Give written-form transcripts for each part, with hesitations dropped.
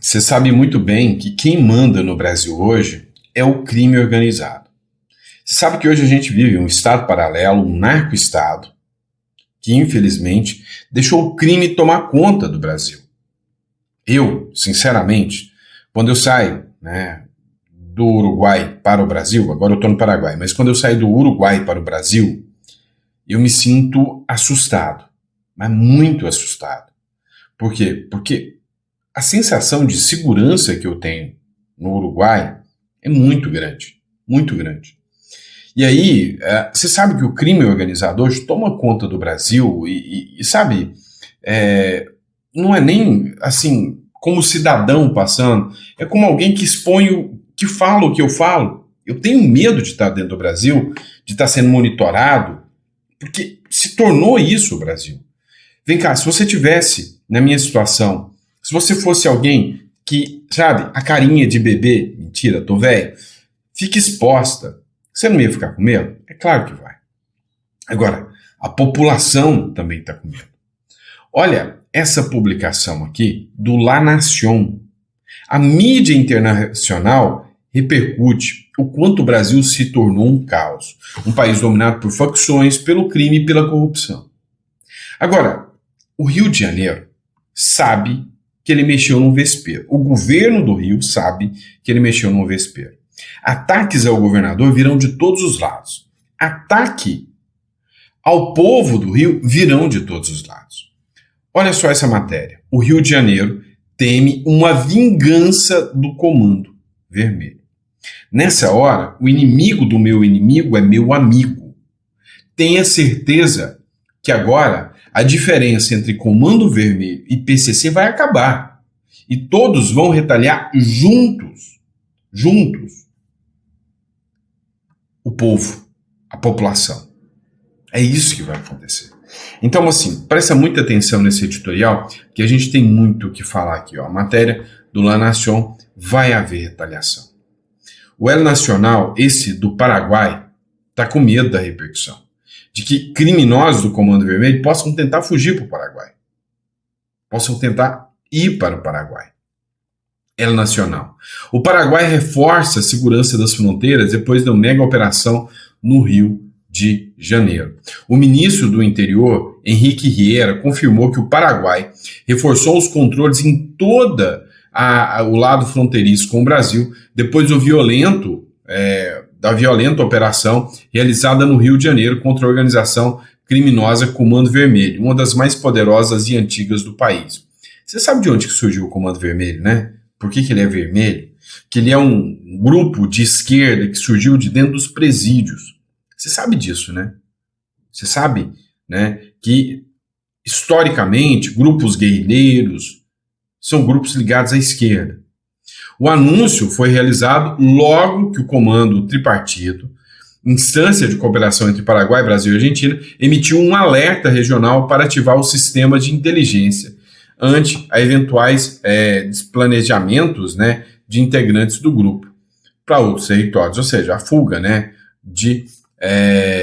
você sabe muito bem que quem manda no Brasil hoje é o crime organizado. Você sabe que hoje a gente vive um estado paralelo, um narco-estado, que infelizmente deixou o crime tomar conta do Brasil. Eu, sinceramente, quando eu saio, do Uruguai para o Brasil, agora eu estou no Paraguai, mas quando eu saio do Uruguai para o Brasil, eu me sinto assustado, mas muito assustado. Por quê? Porque a sensação de segurança que eu tenho no Uruguai é muito grande, muito grande. E aí, você sabe que o crime organizado hoje toma conta do Brasil e sabe, não é nem assim como cidadão passando, é como alguém que expõe que fala o que eu falo. Eu tenho medo de estar dentro do Brasil, de estar sendo monitorado, porque se tornou isso o Brasil. Vem cá, se você tivesse na minha situação, se você fosse alguém que, sabe, a carinha de bebê, mentira, tô velho, fica exposta, você não ia ficar com medo? É claro que vai. Agora, a população também está com medo. Olha essa publicação aqui do La Nación. A mídia internacional repercute o quanto o Brasil se tornou um caos. Um país dominado por facções, pelo crime e pela corrupção. Agora, o Rio de Janeiro sabe que ele mexeu num vespeiro. O governo do Rio sabe que ele mexeu num vespeiro. Ataques ao governador virão de todos os lados. Ataque ao povo do Rio virão de todos os lados. Olha só essa matéria. O Rio de Janeiro teme uma vingança do Comando Vermelho. Nessa hora, o inimigo do meu inimigo é meu amigo. Tenha certeza que agora a diferença entre Comando Vermelho e PCC vai acabar. E todos vão retalhar juntos. Juntos. O povo, a população. É isso que vai acontecer. Então, assim, presta muita atenção nesse editorial, que a gente tem muito o que falar aqui. Ó. A matéria do La Nación, vai haver retaliação. O El Nacional, esse do Paraguai, está com medo da repercussão. De que criminosos do Comando Vermelho possam tentar fugir para o Paraguai. Possam tentar ir para o Paraguai. El Nacional. O Paraguai reforça a segurança das fronteiras depois da mega operação no Rio de Janeiro. O ministro do Interior, Henrique Riera, confirmou que o Paraguai reforçou os controles em toda o lado fronteiriço com o Brasil depois da violenta operação realizada no Rio de Janeiro contra a organização criminosa Comando Vermelho, uma das mais poderosas e antigas do país. Você sabe de onde que surgiu o Comando Vermelho, né? Por que ele é vermelho? Que ele é um grupo de esquerda que surgiu de dentro dos presídios. Você sabe disso, né? Você sabe, né, que historicamente grupos guerrilheiros são grupos ligados à esquerda. O anúncio foi realizado logo que o Comando Tripartito, instância de cooperação entre Paraguai, Brasil e Argentina, emitiu um alerta regional para ativar o sistema de inteligência ante a eventuais desplanejamentos, né, de integrantes do grupo para outros territórios, ou seja, a fuga, né, de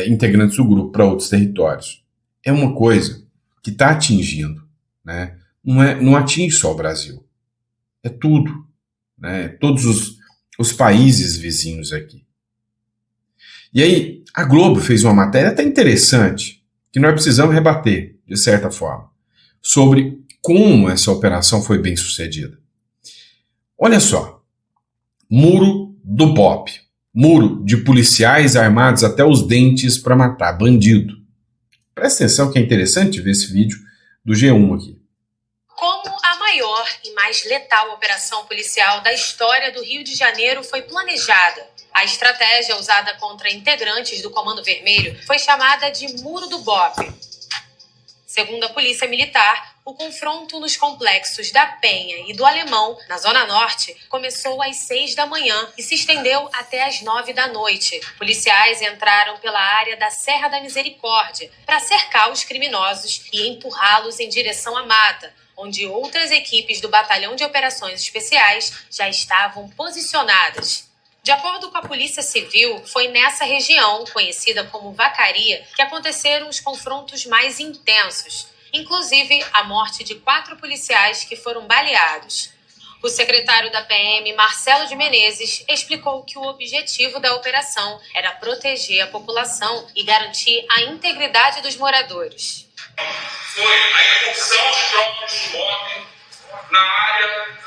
integrantes do grupo para outros territórios. É uma coisa que está atingindo, né, não atinge só o Brasil, é tudo, né, todos os países vizinhos aqui. E aí, a Globo fez uma matéria até interessante, que nós precisamos rebater, de certa forma, sobre como essa operação foi bem sucedida. Olha só, muro do BOPE, muro de policiais armados até os dentes para matar bandido. Presta atenção que é interessante ver esse vídeo do G1 aqui. Como a maior e mais letal operação policial da história do Rio de Janeiro foi planejada, a estratégia usada contra integrantes do Comando Vermelho foi chamada de Muro do BOPE. Segundo a Polícia Militar, o confronto nos complexos da Penha e do Alemão, na Zona Norte, começou às 6 da manhã e se estendeu até às 9 da noite. Policiais entraram pela área da Serra da Misericórdia para cercar os criminosos e empurrá-los em direção à mata, onde outras equipes do Batalhão de Operações Especiais já estavam posicionadas. De acordo com a Polícia Civil, foi nessa região, conhecida como Vacaria, que aconteceram os confrontos mais intensos, inclusive a morte de 4 policiais que foram baleados. O secretário da PM, Marcelo de Menezes, explicou que o objetivo da operação era proteger a população e garantir a integridade dos moradores. Foi a incursão de tropas de choque na área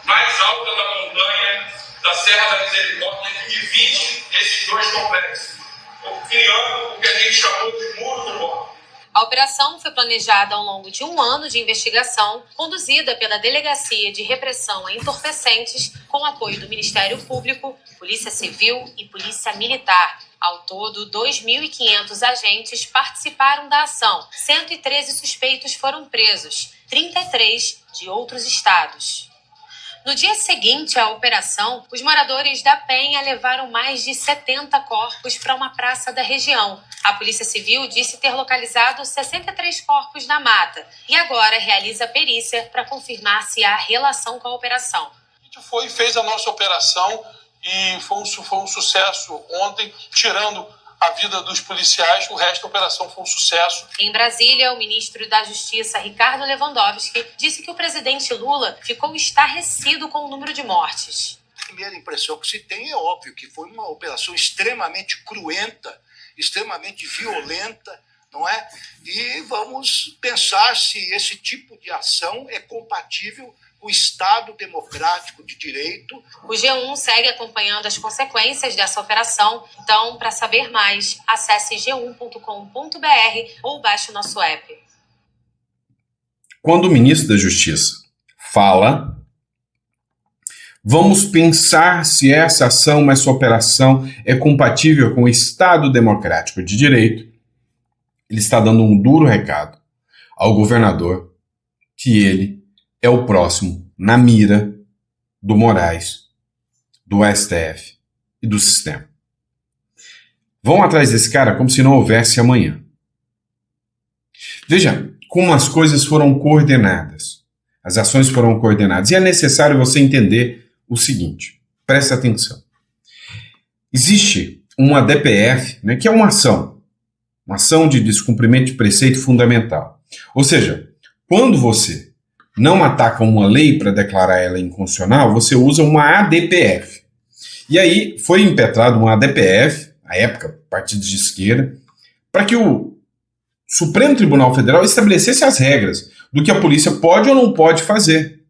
mais alta da montanha da Serra da Misericórdia, que divide esses dois complexos, criando o que a gente chamou de Muro do Morte. A operação foi planejada ao longo de 1 ano de investigação, conduzida pela Delegacia de Repressão a Entorpecentes, com apoio do Ministério Público, Polícia Civil e Polícia Militar. Ao todo, 2.500 agentes participaram da ação. 113 suspeitos foram presos, 33 de outros estados. No dia seguinte à operação, os moradores da Penha levaram mais de 70 corpos para uma praça da região. A Polícia Civil disse ter localizado 63 corpos na mata e agora realiza perícia para confirmar se há relação com a operação. A gente fez a nossa operação e foi um sucesso ontem, tirando a vida dos policiais, o resto da operação foi um sucesso. Em Brasília, o ministro da Justiça, Ricardo Lewandowski, disse que o presidente Lula ficou estarrecido com o número de mortes. A primeira impressão que se tem é óbvio que foi uma operação extremamente cruenta, extremamente violenta, não é? E vamos pensar se esse tipo de ação é compatível com o Estado democrático de direito. O G1 segue acompanhando as consequências dessa operação. Então, para saber mais, acesse g1.com.br ou baixe o nosso app. Quando o ministro da Justiça fala, vamos pensar se essa ação, essa operação é compatível com o Estado democrático de direito, ele está dando um duro recado ao governador que ele é o próximo na mira do Moraes, do STF e do sistema. Vão atrás desse cara como se não houvesse amanhã. Veja como as coisas foram coordenadas. As ações foram coordenadas. E é necessário você entender o seguinte. Presta atenção. Existe uma DPF, né, que é uma ação de descumprimento de preceito fundamental. Ou seja, quando você não ataca uma lei para declarar ela inconstitucional, você usa uma ADPF. E aí foi impetrado uma ADPF, à época, partidos de esquerda, para que o Supremo Tribunal Federal estabelecesse as regras do que a polícia pode ou não pode fazer.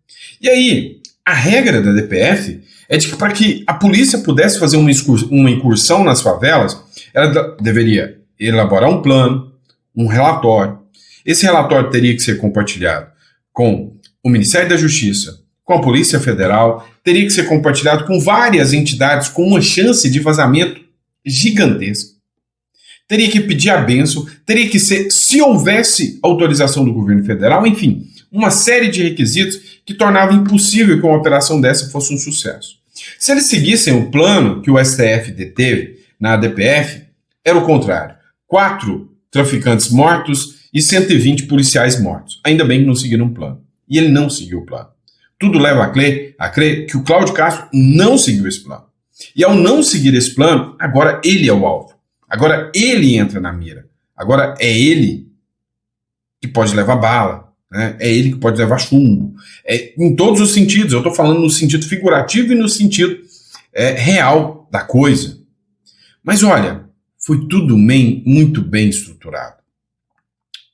E aí, a regra da ADPF é de que para que a polícia pudesse fazer uma incursão nas favelas, ela deveria elaborar um plano, um relatório. Esse relatório teria que ser compartilhado com o Ministério da Justiça, com a Polícia Federal, teria que ser compartilhado com várias entidades com uma chance de vazamento gigantesca. Teria que pedir a bênção, teria que ser, se houvesse autorização do governo federal, enfim, uma série de requisitos que tornavam impossível que uma operação dessa fosse um sucesso. Se eles seguissem o plano que o STF deteve na ADPF, era o contrário. 4 traficantes mortos e 120 policiais mortos. Ainda bem que não seguiram o plano. E ele não seguiu o plano. Tudo leva a crer que o Cláudio Castro não seguiu esse plano. E ao não seguir esse plano, agora ele é o alvo. Agora ele entra na mira. Agora é ele que pode levar bala. Né? É ele que pode levar chumbo. Em todos os sentidos. Eu estou falando no sentido figurativo e no sentido real da coisa. Mas olha, foi tudo muito bem estruturado.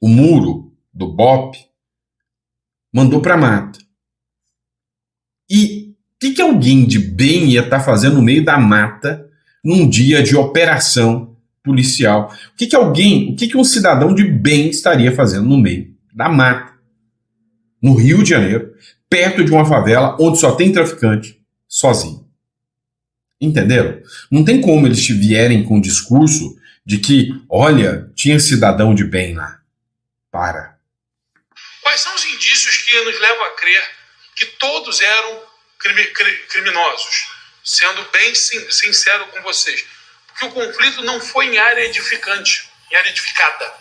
O muro do BOPE mandou para a mata. E o que alguém de bem ia estar fazendo no meio da mata num dia de operação policial? O que um cidadão de bem estaria fazendo no meio da mata, no Rio de Janeiro, perto de uma favela onde só tem traficante, sozinho? Entenderam? Não tem como eles te vierem com o discurso de que, olha, tinha cidadão de bem lá. Para. Quais são os indícios que nos levam a crer que todos eram criminosos? Sendo bem sincero com vocês. Porque o conflito não foi em área edificada.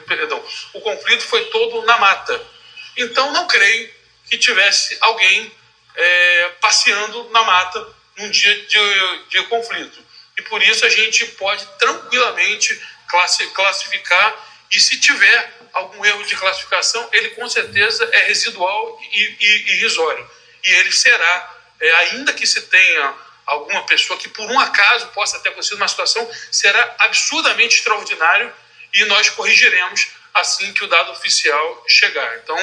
Perdão. O conflito foi todo na mata. Então não creio que tivesse alguém passeando na mata num dia de conflito. E por isso a gente pode tranquilamente classificar, e se tiver algum erro de classificação, ele com certeza é residual e irrisório. e ele será, ainda que se tenha alguma pessoa que por um acaso possa ter acontecido uma situação, será absurdamente extraordinário e nós corrigiremos assim que o dado oficial chegar. Então,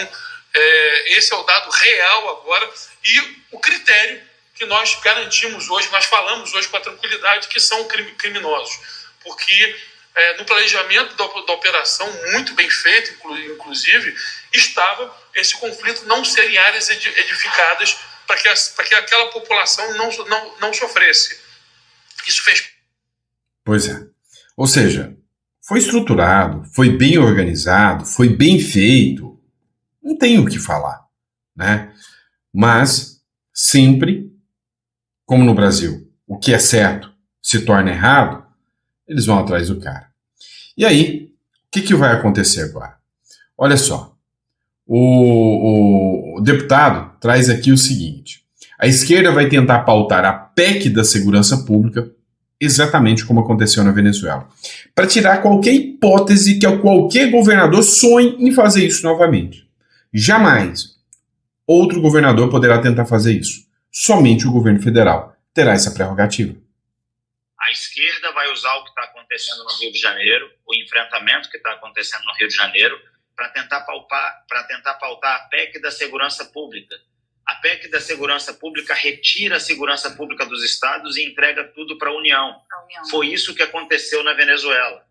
esse é o dado real agora e o critério que nós garantimos hoje, nós falamos hoje com a tranquilidade que são criminosos, porque no planejamento da operação, muito bem feito, inclusive, estava esse conflito não ser em áreas edificadas para que aquela população não sofresse. Isso fez... Pois é. Ou seja, foi estruturado, foi bem organizado, foi bem feito. Não tem o que falar, né? Mas, sempre, como no Brasil, o que é certo se torna errado, eles vão atrás do cara. E aí, o que vai acontecer agora? Olha só, o deputado traz aqui o seguinte: a esquerda vai tentar pautar a PEC da segurança pública, exatamente como aconteceu na Venezuela, para tirar qualquer hipótese que qualquer governador sonhe em fazer isso novamente. Jamais outro governador poderá tentar fazer isso. Somente o governo federal terá essa prerrogativa. A esquerda vai usar o que está acontecendo no Rio de Janeiro, o enfrentamento que está acontecendo no Rio de Janeiro, para tentar pautar a PEC da segurança pública. A PEC da segurança pública retira a segurança pública dos estados e entrega tudo para a União. Foi isso que aconteceu na Venezuela.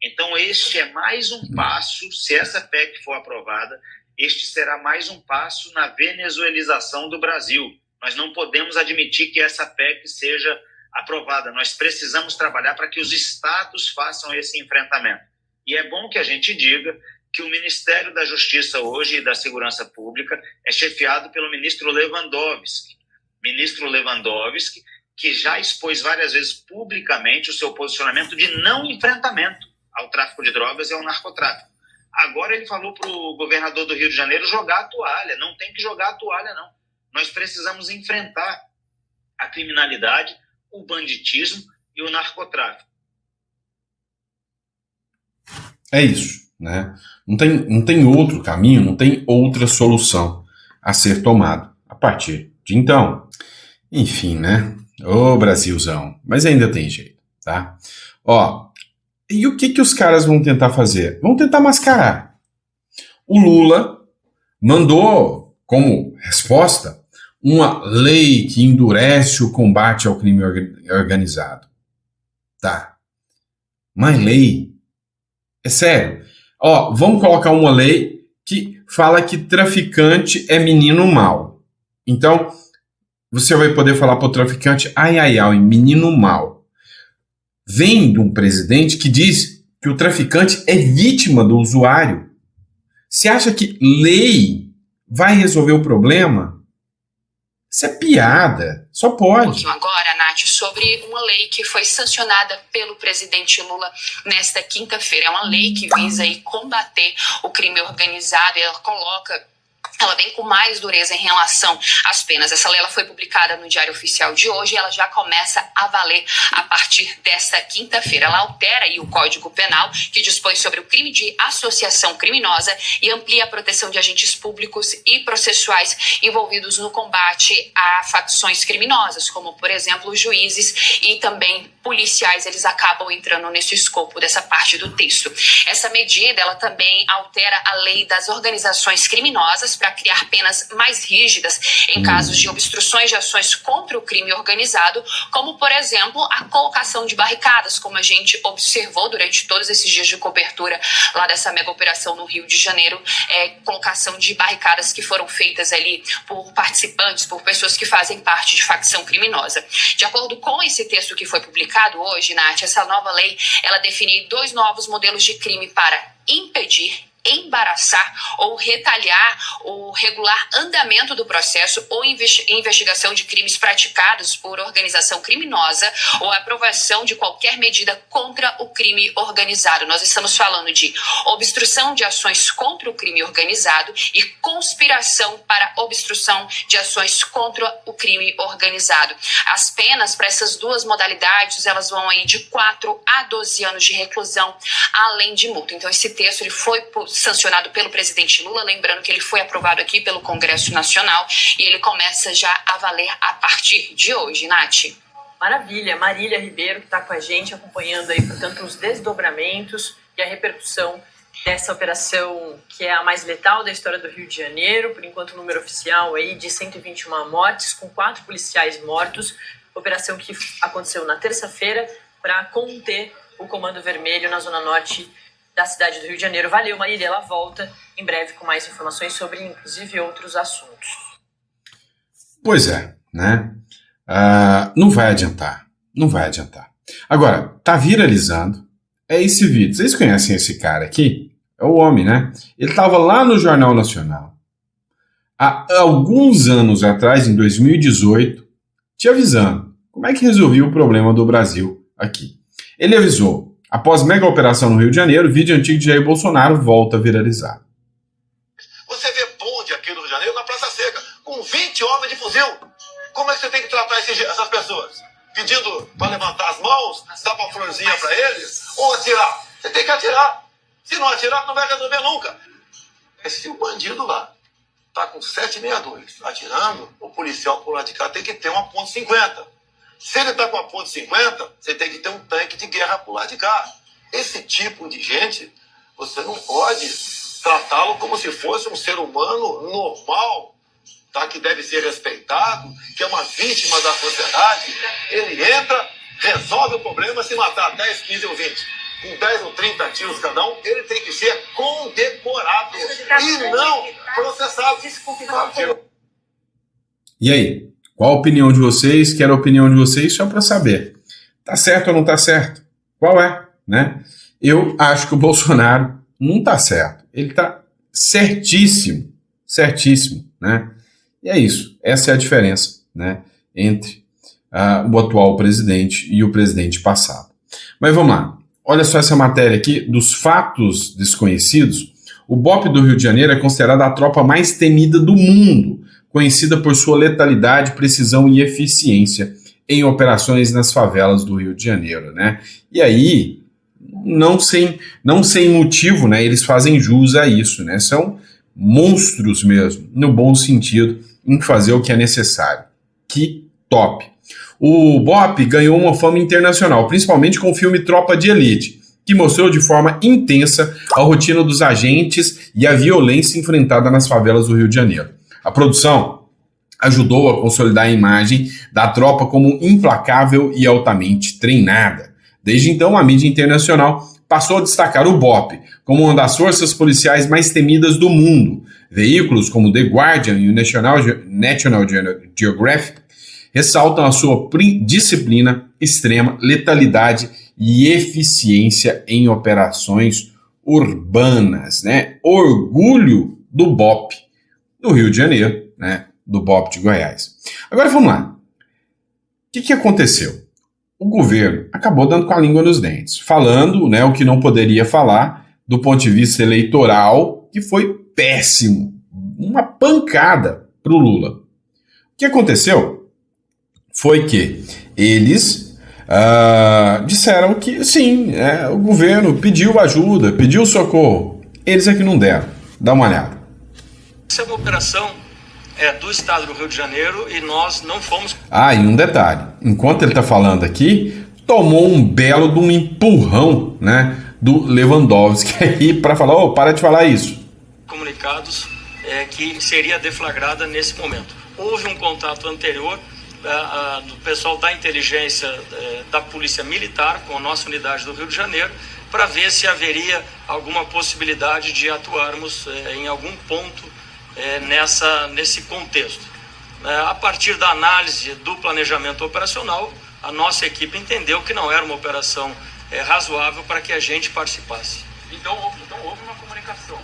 Então, este é mais um passo, se essa PEC for aprovada, este será mais um passo na venezuelização do Brasil. Nós não podemos admitir que essa PEC seja aprovada. Nós precisamos trabalhar para que os estados façam esse enfrentamento. E é bom que a gente diga que o Ministério da Justiça hoje e da Segurança Pública é chefiado pelo ministro Lewandowski. Ministro Lewandowski, que já expôs várias vezes publicamente o seu posicionamento de não enfrentamento ao tráfico de drogas e ao narcotráfico. Agora ele falou para o governador do Rio de Janeiro jogar a toalha. Não tem que jogar a toalha, não. Nós precisamos enfrentar a criminalidade, o banditismo e o narcotráfico. É isso, né? Não tem outro caminho, não tem outra solução a ser tomada a partir de então. Enfim, né? Ô Brasilzão, mas ainda tem jeito, tá? Ó, e o que os caras vão tentar fazer? Vão tentar mascarar. O Lula mandou, como resposta, uma lei que endurece o combate ao crime organizado. Tá. Mas lei? É sério. Ó, vamos colocar uma lei que fala que traficante é menino mau. Então, você vai poder falar para o traficante, ai, menino mau. Vem de um presidente que diz que o traficante é vítima do usuário. Você acha que lei vai resolver o problema? Isso é piada, só pode. Um pouquinho agora, Nath, sobre uma lei que foi sancionada pelo presidente Lula nesta quinta-feira. É uma lei que visa aí combater o crime organizado e ela vem com mais dureza em relação às penas. Essa lei ela foi publicada no Diário Oficial de hoje e ela já começa a valer a partir desta quinta-feira. Ela altera aí o Código Penal, que dispõe sobre o crime de associação criminosa e amplia a proteção de agentes públicos e processuais envolvidos no combate a facções criminosas, como, por exemplo, juízes e também policiais. Eles acabam entrando nesse escopo dessa parte do texto. Essa medida ela também altera a lei das organizações criminosas para criar penas mais rígidas em casos de obstruções de ações contra o crime organizado, como, por exemplo, a colocação de barricadas, como a gente observou durante todos esses dias de cobertura lá dessa mega operação no Rio de Janeiro, colocação de barricadas que foram feitas ali por participantes, por pessoas que fazem parte de facção criminosa. De acordo com esse texto que foi publicado hoje, Nath, essa nova lei, ela define 2 novos modelos de crime para impedir, embaraçar ou retalhar ou regular andamento do processo ou investigação de crimes praticados por organização criminosa ou aprovação de qualquer medida contra o crime organizado. Nós estamos falando de obstrução de ações contra o crime organizado e conspiração para obstrução de ações contra o crime organizado. As penas para essas 2 modalidades, elas vão aí de 4 a 12 anos de reclusão, além de multa. Então, esse texto ele foi sancionado pelo presidente Lula, lembrando que ele foi aprovado aqui pelo Congresso Nacional e ele começa já a valer a partir de hoje, Nath. Maravilha, Marília Ribeiro, que está com a gente, acompanhando aí, portanto, os desdobramentos e a repercussão dessa operação, que é a mais letal da história do Rio de Janeiro, por enquanto o número oficial aí de 121 mortes, com 4 policiais mortos, operação que aconteceu na terça-feira para conter o Comando Vermelho na zona norte da cidade do Rio de Janeiro. Valeu, Marília, ela volta em breve com mais informações sobre, inclusive, outros assuntos. Pois é, né? Não vai adiantar. Agora, tá viralizando. É esse vídeo. Vocês conhecem esse cara aqui? É o homem, né? Ele estava lá no Jornal Nacional. Há alguns anos atrás, em 2018, te avisando como é que resolvia o problema do Brasil aqui. Ele avisou, após mega operação no Rio de Janeiro, vídeo antigo de Jair Bolsonaro volta a viralizar. Você vê bonde aqui no Rio de Janeiro, na Praça Seca, com 20 homens de fuzil. Como é que você tem que tratar essas pessoas? Pedindo para levantar as mãos, dar uma florzinha para eles, ou atirar? Você tem que atirar. Se não atirar, não vai resolver nunca. Se o bandido lá está com 762 atirando, o policial por lá de cá tem que ter uma .50. Se ele está com a .50, você tem que ter um tanque de guerra por lá de cá. Esse tipo de gente, você não pode tratá-lo como se fosse um ser humano normal, tá? Que deve ser respeitado, que é uma vítima da sociedade. Ele entra, resolve o problema, se matar 10, 15 ou 20, com 10 ou 30 tiros cada um, ele tem que ser condecorado e não processado. E aí? Qual a opinião de vocês? Quero a opinião de vocês só para saber. Tá certo ou não tá certo? Qual é? Né? Eu acho que o Bolsonaro não tá certo. Ele tá certíssimo. Certíssimo, né? E é isso. Essa é a diferença, né, entre o atual presidente e o presidente passado. Mas vamos lá. Olha só essa matéria aqui dos fatos desconhecidos. O BOPE do Rio de Janeiro é considerada a tropa mais temida do mundo, conhecida por sua letalidade, precisão e eficiência em operações nas favelas do Rio de Janeiro, né? E aí, não sem motivo, né, eles fazem jus a isso, né? São monstros mesmo, no bom sentido, em fazer o que é necessário. Que top! O BOPE ganhou uma fama internacional, principalmente com o filme Tropa de Elite, que mostrou de forma intensa a rotina dos agentes e a violência enfrentada nas favelas do Rio de Janeiro. A produção ajudou a consolidar a imagem da tropa como implacável e altamente treinada. Desde então, a mídia internacional passou a destacar o BOPE como uma das forças policiais mais temidas do mundo. Veículos como The Guardian e o National Geographic ressaltam a sua disciplina extrema, letalidade e eficiência em operações urbanas, né? Orgulho do BOPE do Rio de Janeiro, né? Do BOPE de Goiás. Agora vamos lá. O que aconteceu? O governo acabou dando com a língua nos dentes, falando, né, o que não poderia falar do ponto de vista eleitoral, que foi péssimo. Uma pancada para o Lula. O que aconteceu foi que eles disseram que sim, o governo pediu ajuda, pediu socorro. Eles é que não deram. Dá uma olhada. Essa é uma operação do estado do Rio de Janeiro e nós não fomos... E um detalhe. Enquanto ele está falando aqui, tomou um belo de um empurrão, né, do Lewandowski aí para falar, para de falar isso. Comunicados que seria deflagrada nesse momento. Houve um contato anterior do pessoal da inteligência da Polícia Militar com a nossa unidade do Rio de Janeiro para ver se haveria alguma possibilidade de atuarmos em algum ponto nesse contexto. A partir da análise do planejamento operacional, a nossa equipe entendeu que não era uma operação razoável para que a gente participasse. Então houve uma comunicação.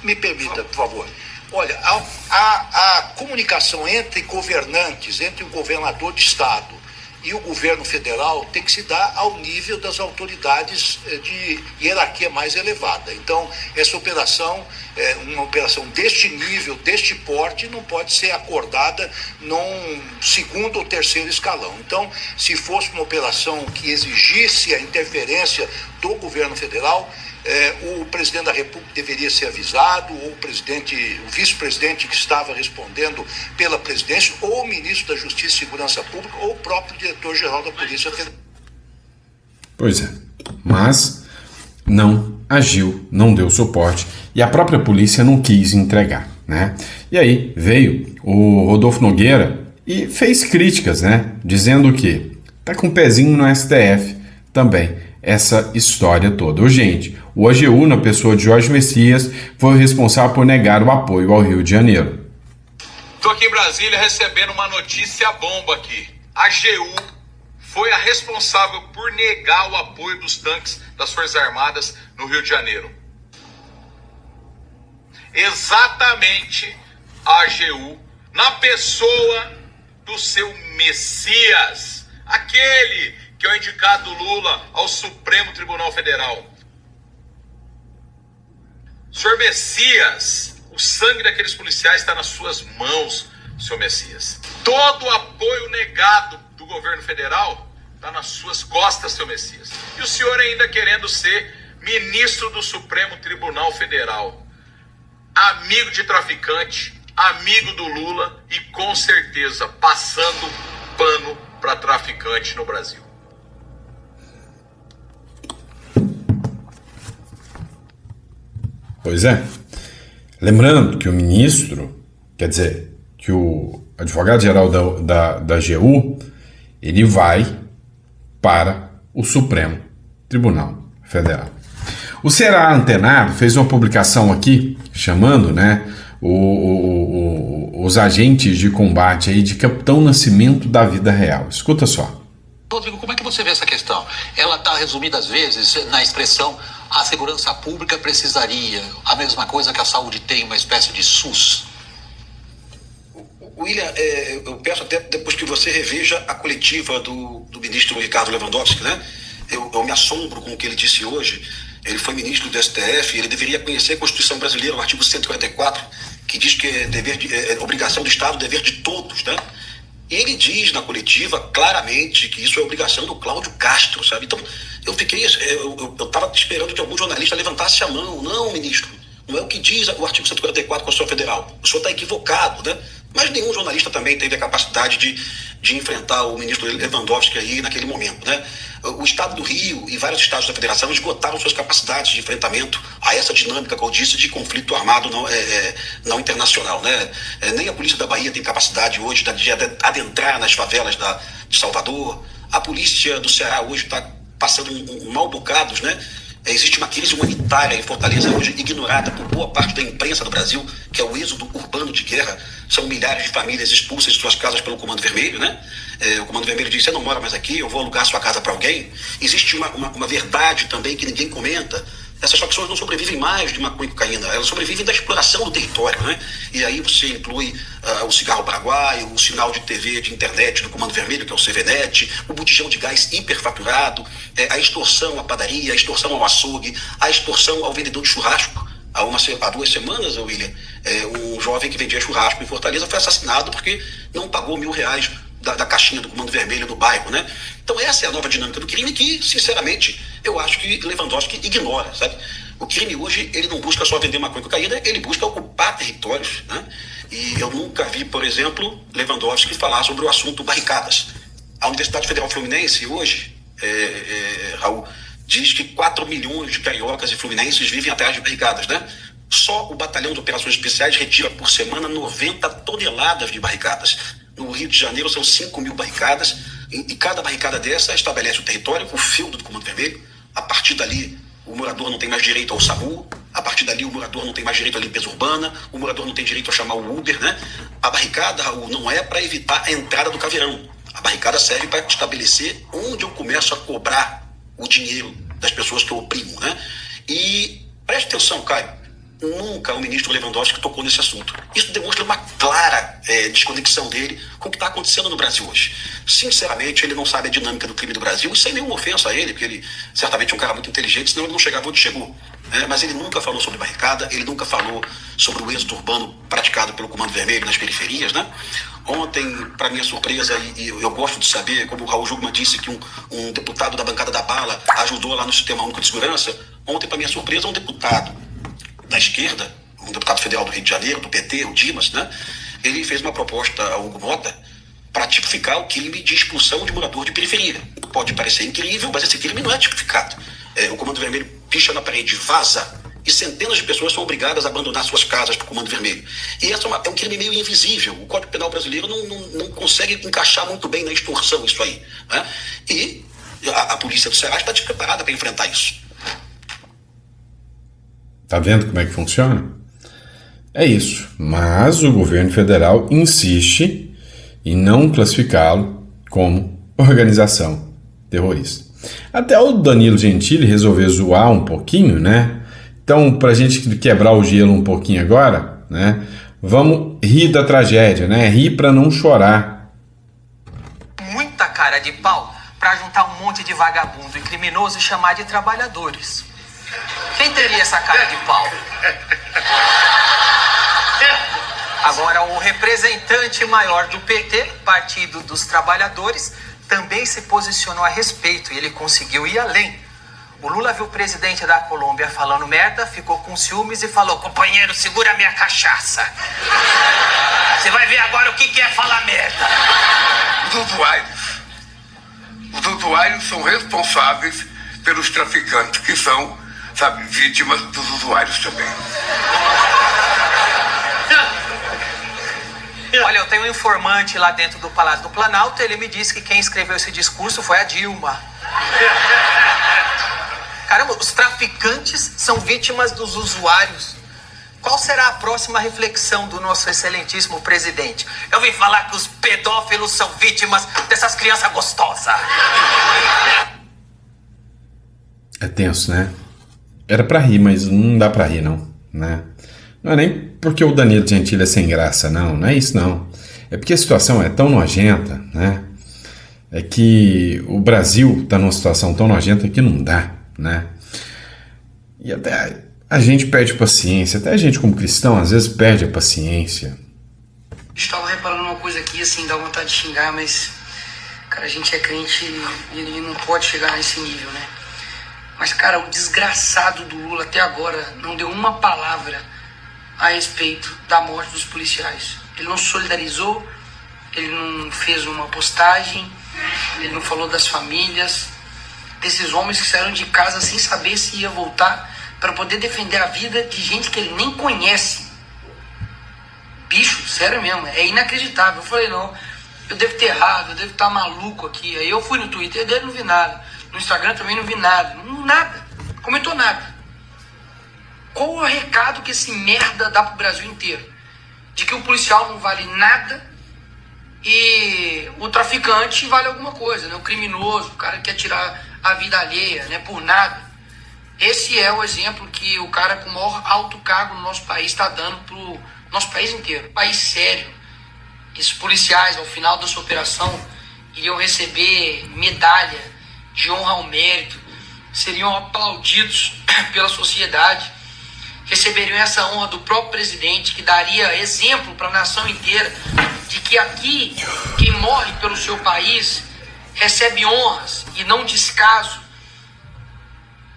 Me permita, por favor. Olha, a comunicação entre governantes, entre o governador de estado e o governo federal tem que se dar ao nível das autoridades de hierarquia mais elevada. Então, essa operação, uma operação deste nível, deste porte, não pode ser acordada num segundo ou terceiro escalão. Então, se fosse uma operação que exigisse a interferência do governo federal, o presidente da República deveria ser avisado, ou o vice-presidente que estava respondendo pela presidência, ou o ministro da Justiça e Segurança Pública, ou o próprio diretor-geral da Polícia Federal. Pois é, mas não agiu, não deu suporte e a própria polícia não quis entregar, né? E aí veio o Rodolfo Nogueira e fez críticas, né? Dizendo que tá com um pezinho no STF também, essa história toda. Ô, gente, o AGU, na pessoa de Jorge Messias, foi o responsável por negar o apoio ao Rio de Janeiro. Estou aqui em Brasília recebendo uma notícia bomba aqui. A AGU foi a responsável por negar o apoio dos tanques das Forças Armadas no Rio de Janeiro. Exatamente a AGU, na pessoa do seu Messias, aquele que é o indicado Lula ao Supremo Tribunal Federal. Senhor Messias, o sangue daqueles policiais está nas suas mãos, senhor Messias. Todo o apoio negado do governo federal está nas suas costas, seu Messias. E o senhor ainda querendo ser ministro do Supremo Tribunal Federal. Amigo de traficante, amigo do Lula e com certeza passando pano para traficante no Brasil. Pois é. Lembrando que o ministro, quer dizer, que o advogado-geral da AGU, ele vai para o Supremo Tribunal Federal. O Ceará Antenado fez uma publicação aqui, chamando, né, os agentes de combate aí de Capitão Nascimento da vida real. Escuta só. Rodrigo, como é que você vê essa questão? Ela está resumida às vezes na expressão a segurança pública precisaria, a mesma coisa que a saúde tem, uma espécie de SUS. William, eu peço até depois que você reveja a coletiva do ministro Ricardo Lewandowski, né? Eu me assombro com o que ele disse hoje. Ele foi ministro do STF, ele deveria conhecer a Constituição Brasileira, o artigo 144, que diz que é obrigação do Estado, dever de todos, né? E ele diz na coletiva claramente que isso é obrigação do Cláudio Castro, sabe? Então, eu estava esperando que algum jornalista levantasse a mão. Não, ministro, não é o que diz o artigo 144 da Constituição Federal. O senhor está equivocado, né? Mas nenhum jornalista também teve a capacidade de enfrentar o ministro Lewandowski aí naquele momento, né? O Estado do Rio e vários estados da Federação esgotaram suas capacidades de enfrentamento a essa dinâmica que eu disse de conflito armado não internacional, né? Nem a Polícia da Bahia tem capacidade hoje de adentrar nas favelas de Salvador. A Polícia do Ceará hoje está passando mal bocados, né? Existe uma crise humanitária em Fortaleza hoje ignorada por boa parte da imprensa do Brasil, que é o êxodo urbano de guerra. São milhares de famílias expulsas de suas casas pelo Comando Vermelho, né? O Comando Vermelho diz, você não mora mais aqui, eu vou alugar sua casa para alguém. Existe uma verdade também que ninguém comenta. Essas facções não sobrevivem mais de maconha e cocaína, elas sobrevivem da exploração do território, né? E aí você inclui o cigarro paraguaio, o sinal de TV, de internet do Comando Vermelho, que é o CVNet, o botijão de gás hiperfaturado, a extorsão à padaria, a extorsão ao açougue, a extorsão ao vendedor de churrasco. Há 2 semanas, William, um jovem que vendia churrasco em Fortaleza foi assassinado porque não pagou R$1.000 da caixinha do Comando Vermelho do bairro, né? Então essa é a nova dinâmica do crime que, sinceramente, eu acho que Lewandowski ignora, sabe? O crime hoje, ele não busca só vender maconha e cocaína, ele busca ocupar territórios, né? E eu nunca vi, por exemplo, Lewandowski falar sobre o assunto barricadas. A Universidade Federal Fluminense hoje, Raul, diz que 4 milhões de cariocas e fluminenses vivem atrás de barricadas, né? Só o Batalhão de Operações Especiais retira por semana 90 toneladas de barricadas. No Rio de Janeiro são 5.000 barricadas, e cada barricada dessa estabelece o território, o feudo do Comando Vermelho. A partir dali, o morador não tem mais direito ao SAMU, a partir dali o morador não tem mais direito à limpeza urbana, o morador não tem direito a chamar o Uber, né? A barricada, Raul, não é para evitar a entrada do caveirão. A barricada serve para estabelecer onde eu começo a cobrar o dinheiro das pessoas que eu oprimo, né? E preste atenção, Caio, nunca o ministro Lewandowski tocou nesse assunto. Isso demonstra uma clara desconexão dele com o que está acontecendo no Brasil hoje. Sinceramente, ele não sabe a dinâmica do crime do Brasil, e sem nenhuma ofensa a ele, porque ele certamente é um cara muito inteligente, senão ele não chegava onde chegou. Mas ele nunca falou sobre barricada, ele nunca falou sobre o êxodo urbano praticado pelo Comando Vermelho nas periferias, né? Ontem, para minha surpresa, e eu gosto de saber, como o Raul Jugman disse que um deputado da bancada da bala ajudou lá no Sistema Único de Segurança, Ontem, para minha surpresa, um deputado da esquerda, um deputado federal do Rio de Janeiro, do PT, o Dimas, né? Ele fez uma proposta ao Hugo Mota para tipificar o crime de expulsão de morador de periferia. Pode parecer incrível, mas esse crime não é tipificado. O Comando Vermelho picha na parede, vaza, e centenas de pessoas são obrigadas a abandonar suas casas para o Comando Vermelho. E essa é um crime meio invisível. O Código Penal brasileiro não consegue encaixar muito bem na extorsão isso aí, né? E a polícia do Ceará está despreparada para enfrentar isso. Tá vendo como é que funciona? É isso. Mas o governo federal insiste em não classificá-lo como organização terrorista. Até o Danilo Gentili resolveu zoar um pouquinho, né? Então, pra gente quebrar o gelo um pouquinho agora, né? Vamos rir da tragédia, né? Rir pra não chorar. Muita cara de pau pra juntar um monte de vagabundo e criminoso e chamar de trabalhadores. Quem teria essa cara de pau? Agora, o representante maior do PT, Partido dos Trabalhadores, também se posicionou a respeito e ele conseguiu ir além. O Lula viu o presidente da Colômbia falando merda, ficou com ciúmes e falou: companheiro, segura minha cachaça. Você vai ver agora o que é falar merda. Os usuários são responsáveis pelos traficantes, que são, sabe, vítimas dos usuários também. Olha, eu tenho um informante lá dentro do Palácio do Planalto, ele me disse que quem escreveu esse discurso foi a Dilma. Caramba, os traficantes são vítimas dos usuários. Qual será a próxima reflexão do nosso excelentíssimo presidente? Eu vim falar que os pedófilos são vítimas dessas crianças gostosas. É tenso, né? Era pra rir, mas não dá pra rir, não, né? Não é nem porque o Danilo Gentili é sem graça, não é isso, não. É porque a situação é tão nojenta, né? É que o Brasil tá numa situação tão nojenta que não dá, né? E até a gente perde paciência, até a gente como cristão às vezes perde a paciência. Estava reparando uma coisa aqui, assim, dá vontade de xingar, mas, cara, a gente é crente e não pode chegar nesse nível, né? Mas, cara, o desgraçado do Lula até agora não deu uma palavra a respeito da morte dos policiais. Ele não solidarizou, ele não fez uma postagem, ele não falou das famílias, desses homens que saíram de casa sem saber se ia voltar para poder defender a vida de gente que ele nem conhece. Bicho, sério mesmo, é inacreditável. Eu falei, não, eu devo ter errado, eu devo estar maluco aqui. Aí eu fui no Twitter dele, não vi nada. No Instagram também não vi nada. Nada, comentou nada. Qual o recado que esse merda dá pro Brasil inteiro? De que o policial não vale nada e o traficante vale alguma coisa, né? O criminoso, o cara que quer tirar a vida alheia, né? Por nada. Esse é o exemplo que o cara com o maior alto cargo no nosso país está dando pro nosso país inteiro. País sério. Esses policiais, ao final da sua operação, iriam receber medalha de honra ao mérito, seriam aplaudidos pela sociedade, receberiam essa honra do próprio presidente, que daria exemplo para a nação inteira de que aqui quem morre pelo seu país recebe honras e não descaso.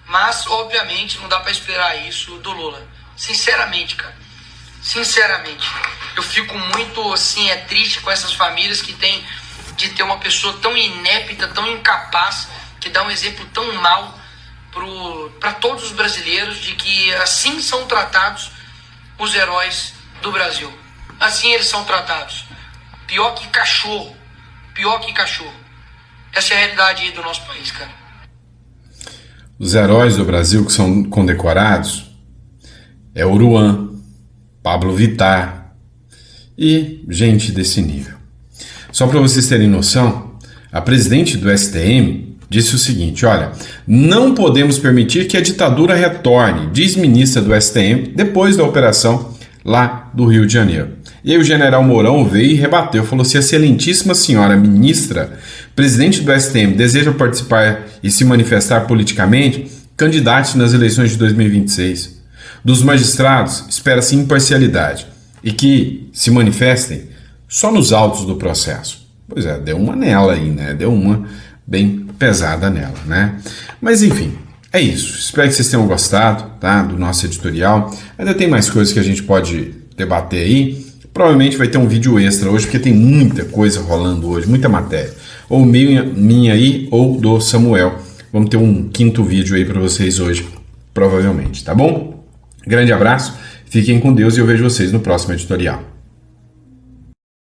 Mas, obviamente, não dá para esperar isso do Lula. Sinceramente, cara. Sinceramente. Eu fico muito, assim, triste com essas famílias que têm de ter uma pessoa tão inépita, tão incapaz, que dá um exemplo tão mau para todos os brasileiros de que assim são tratados os heróis do Brasil. Assim eles são tratados. Pior que cachorro. Pior que cachorro. Essa é a realidade aí do nosso país, cara. Os heróis do Brasil que são condecorados é Oruan, Pablo Vittar e gente desse nível. Só para vocês terem noção, a presidente do STM disse o seguinte: olha, não podemos permitir que a ditadura retorne, diz ministra do STM, depois da operação lá do Rio de Janeiro. E aí o general Mourão veio e rebateu, falou assim: excelentíssima senhora ministra, presidente do STM, deseja participar e se manifestar politicamente, candidate nas eleições de 2026. Dos magistrados, espera-se imparcialidade e que se manifestem só nos autos do processo. Pois é, deu uma nela aí, né? Deu uma bem pesada nela, né? Mas enfim, É isso, espero que vocês tenham gostado, tá, do nosso editorial. Ainda tem mais coisas que a gente pode debater aí. Provavelmente vai ter um vídeo extra hoje, porque tem muita coisa rolando hoje, muita matéria. Ou minha aí, ou do Samuel. Vamos ter um quinto vídeo aí para vocês hoje, provavelmente, tá bom? Grande abraço, fiquem com Deus e eu vejo vocês no próximo editorial.